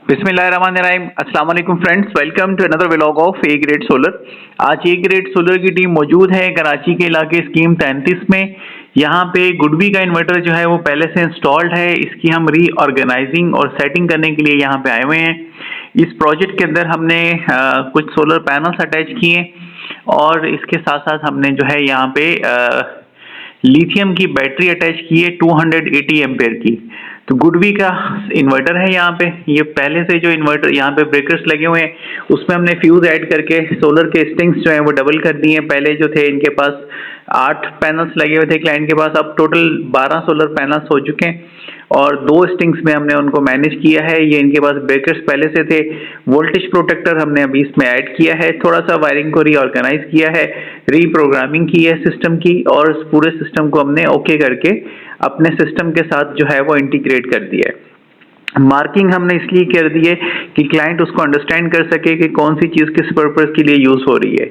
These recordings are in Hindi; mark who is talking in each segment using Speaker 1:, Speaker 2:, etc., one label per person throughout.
Speaker 1: बिस्मिल्लाहिर्रहमानिर्रहीम। अस्सलाम वालेकुम friends, welcome to another vlog of A Grade Solar. आज ए ग्रेड सोलर की टीम मौजूद है कराची के इलाके स्कीम 33 में। यहाँ पे गुडवी का इन्वर्टर जो है वो पहले से इंस्टॉल्ड है। इसकी हम रीऑर्गेनाइजिंग और सेटिंग करने के लिए यहाँ पे आए हुए हैं। इस प्रोजेक्ट के अंदर हमने कुछ सोलर पैनल्स अटैच किए और इसके साथ साथ हमने जो है यहाँ पे लिथियम की बैटरी अटैच की है 280 एम्पेयर की। तो गुडवी का इन्वर्टर है यहाँ पे। ये पहले से जो इन्वर्टर यहाँ पे ब्रेकर्स लगे हुए हैं उसमें हमने फ्यूज ऐड करके सोलर के स्टिंग्स जो है वो डबल कर दिए हैं। पहले जो थे इनके पास 8 पैनल्स लगे हुए थे क्लाइंट के पास, अब टोटल 12 सोलर पैनल्स हो चुके हैं और 2 स्टिंग्स में हमने उनको मैनेज किया है। ये इनके पास ब्रेकर्स पहले से थे। वोल्टेज प्रोटेक्टर हमने अभी इसमें ऐड किया है। थोड़ा सा वायरिंग को रीऑर्गेनाइज किया है, रीप्रोग्रामिंग की है सिस्टम की और इस पूरे सिस्टम को हमने ओके करके अपने सिस्टम के साथ जो है वो इंटीग्रेट कर दिया है। मार्किंग हमने इसलिए कर दी है कि क्लाइंट उसको अंडरस्टैंड कर सके कि कौन सी चीज़ किस पर्पज़ के लिए यूज़ हो रही है।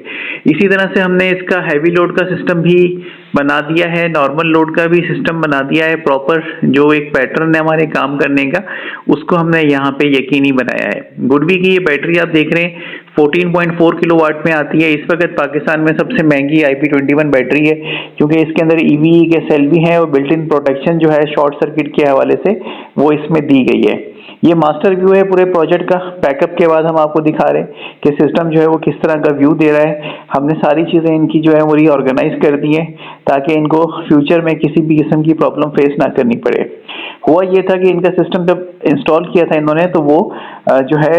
Speaker 1: इसी तरह से हमने इसका हैवी लोड का सिस्टम भी बना दिया है, नॉर्मल लोड का भी सिस्टम बना दिया है। प्रॉपर जो एक पैटर्न है हमारे काम करने का उसको हमने यहाँ पे यकीनी बनाया है। गुडवी की ये बैटरी आप देख रहे हैं 14.4 किलोवाट में आती है। इस वक्त पाकिस्तान में सबसे महंगी IP21 बैटरी है क्योंकि इसके अंदर EVE के सेल भी हैं और बिल्ट इन प्रोटेक्शन जो है शॉर्ट सर्किट के हवाले से वो इसमें दी गई है। ये मास्टर व्यू है पूरे प्रोजेक्ट का। पैकअप के बाद हम आपको दिखा रहे हैं कि सिस्टम जो है वो किस तरह का व्यू दे रहा है। हमने सारी चीज़ें इनकी जो है वो रीऑर्गेनाइज कर दी है ताकि इनको फ्यूचर में किसी भी किस्म की प्रॉब्लम फेस ना करनी पड़े। हुआ ये था कि इनका सिस्टम जब इंस्टॉल किया था इन्होंने तो वो जो है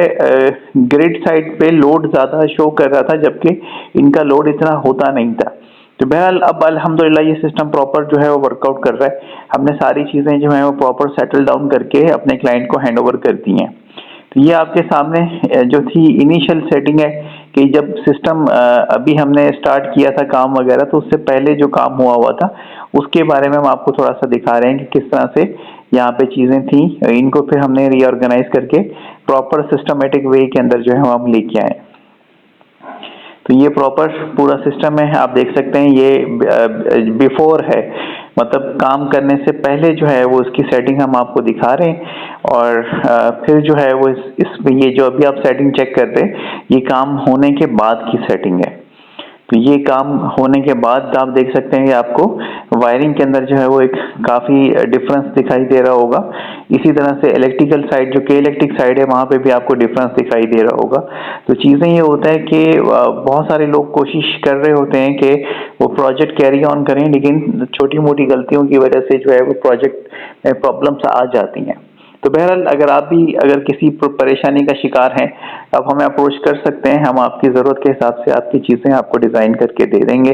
Speaker 1: ग्रिड साइड पे लोड ज़्यादा शो कर रहा था जबकि इनका लोड इतना होता नहीं था। तो बहरहाल अब अल्हम्दुलिल्लाह ये सिस्टम प्रॉपर जो है वो वर्कआउट कर रहा है। हमने सारी चीज़ें जो है वो प्रॉपर सेटल डाउन करके अपने क्लाइंट को हैंड ओवर कर दी हैं। तो ये आपके सामने जो थी इनिशियल सेटिंग है कि जब सिस्टम अभी हमने स्टार्ट किया था काम वगैरह तो उससे पहले जो काम हुआ था उसके बारे में हम आपको थोड़ा सा दिखा रहे हैं कि किस तरह से यहाँ पे चीज़ें थी। इनको फिर हमने रीऑर्गेनाइज करके प्रॉपर सिस्टमेटिक वे के अंदर जो है हम लेके आए। तो ये प्रॉपर पूरा सिस्टम है, आप देख सकते हैं। ये बिफोर है, मतलब काम करने से पहले जो है वो इसकी सेटिंग हम आपको दिखा रहे हैं और फिर जो है वो इसमें ये जो अभी आप सेटिंग चेक कर रहे हैं ये काम होने के बाद की सेटिंग है। तो ये काम होने के बाद आप देख सकते हैं कि आपको वायरिंग के अंदर जो है वो एक काफ़ी डिफरेंस दिखाई दे रहा होगा। इसी तरह से इलेक्ट्रिकल साइड जो के इलेक्ट्रिक साइड है वहाँ पे भी आपको डिफरेंस दिखाई दे रहा होगा। तो चीज़ें ये होता है कि बहुत सारे लोग कोशिश कर रहे होते हैं कि वो प्रोजेक्ट कैरी ऑन करें लेकिन छोटी मोटी गलतियों की वजह से जो है वो प्रोजेक्ट में प्रॉब्लम्स आ जाती हैं। तो बहरहाल अगर किसी परेशानी का शिकार हैं आप हमें अप्रोच कर सकते हैं। हम आपकी ज़रूरत के हिसाब से आपकी चीज़ें आपको डिज़ाइन करके दे देंगे।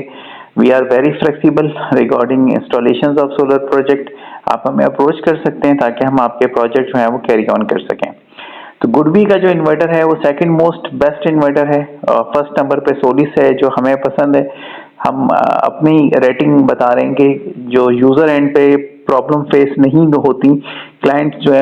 Speaker 1: We are very flexible regarding installations of solar project. आप हमें अप्रोच कर सकते हैं ताकि हम आपके प्रोजेक्ट जो है वो कैरी ऑन कर सकें। तो गुडवी का जो इन्वर्टर है वो सेकंड मोस्ट बेस्ट इन्वर्टर है। फर्स्ट नंबर पे सोलिस है जो हमें पसंद है। हम अपनी रेटिंग बता रहे हैं कि जो यूज़र एंड पे प्रॉब्लम फेस नहीं होती, क्लाइंट जो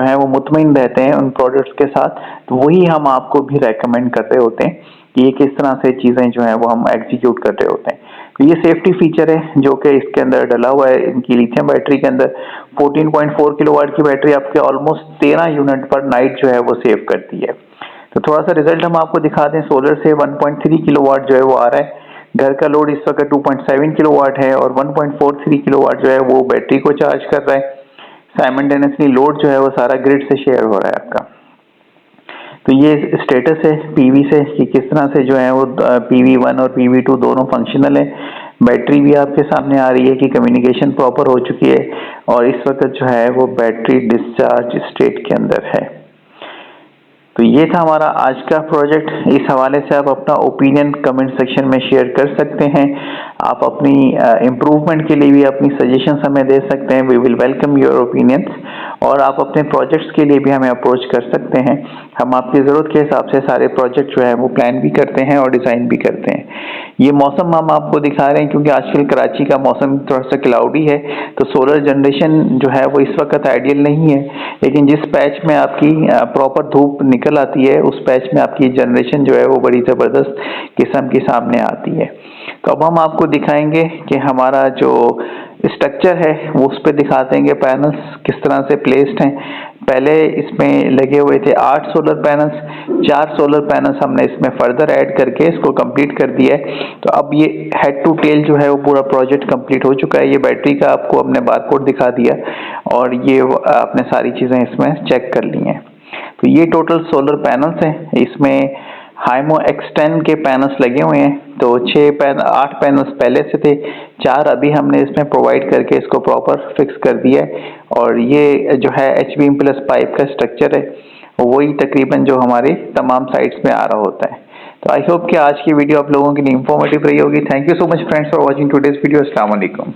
Speaker 1: है वो मुतमईन रहते हैं उन प्रोडक्ट्स के साथ, तो वही हम आपको भी रेकमेंड कर रहे होते हैं कि ये किस तरह से चीज़ें जो हैं वो हम एग्जीक्यूट कर रहे होते हैं। तो ये सेफ्टी फीचर है जो कि इसके अंदर डला हुआ है। इनकी लिथियम बैटरी के अंदर 14.4 किलोवाट की बैटरी आपके ऑलमोस्ट 13 यूनिट पर नाइट जो है वो सेव करती है। तो थोड़ा सा रिजल्ट हम आपको दिखा दें। सोलर से 1.3 किलोवाट जो है वो आ रहा है। घर का लोड इस वक्त 2.7 किलोवाट है और 1.43 किलोवाट जो है वो बैटरी को चार्ज कर रहा है। साइमल्टेनियसली लोड जो है वो सारा ग्रिड से शेयर हो रहा है आपका। तो ये स्टेटस है PV से कि किस तरह से जो है वो PV1 और PV2 दोनों फंक्शनल है। बैटरी भी आपके सामने आ रही है कि कम्युनिकेशन प्रॉपर हो चुकी है और इस वक्त जो है वो बैटरी डिस्चार्ज स्टेट के अंदर है। तो ये था हमारा आज का प्रोजेक्ट। इस हवाले से आप अपना ओपिनियन कमेंट सेक्शन में शेयर कर सकते हैं। आप अपनी इम्प्रूवमेंट के लिए भी अपनी सजेशंस हमें दे सकते हैं। We will welcome your opinions. और आप अपने प्रोजेक्ट्स के लिए भी हमें अप्रोच कर सकते हैं। हम आपकी ज़रूरत के हिसाब से सारे प्रोजेक्ट जो है वो प्लान भी करते हैं और डिज़ाइन भी करते हैं। ये मौसम हम आपको दिखा रहे हैं क्योंकि आजकल कराची का मौसम थोड़ा सा क्लाउडी है तो सोलर जनरेशन जो है वो इस वक्त आइडियल नहीं है। लेकिन जिस पैच में आपकी प्रॉपर धूप निकल आती है उस पैच में आपकी जनरेशन जो है वो बड़ी ज़बरदस्त किस्म की सामने आती है। तो अब हम आपको दिखाएंगे कि हमारा जो स्ट्रक्चर है वो उस पर दिखाते हैं कि पैनल्स किस तरह से प्लेस्ड हैं। पहले इसमें लगे हुए थे 8 सोलर पैनल्स, 4 सोलर पैनल्स हमने इसमें फर्दर ऐड करके इसको कंप्लीट कर दिया है। तो अब ये हेड टू टेल जो है वो पूरा प्रोजेक्ट कंप्लीट हो चुका है। ये बैटरी का आपको हमने बारकोड दिखा दिया और ये आपने सारी चीज़ें इसमें चेक कर ली हैं। तो ये टोटल सोलर पैनल्स हैं, इसमें हाइमो X10 के पैनल्स लगे हुए हैं। तो 8 पैनल्स पहले से थे, 4 अभी हमने इसमें प्रोवाइड करके इसको प्रॉपर फिक्स कर दिया है। और ये जो है HBM प्लस पाइप का स्ट्रक्चर है, वही तकरीबन जो हमारे तमाम साइट्स में आ रहा होता है। तो आई होप कि आज की वीडियो आप लोगों के लिए इंफॉर्मेटिव रही होगी। Thank you so much friends for watching today's video. अस्सलाम वालेकुम।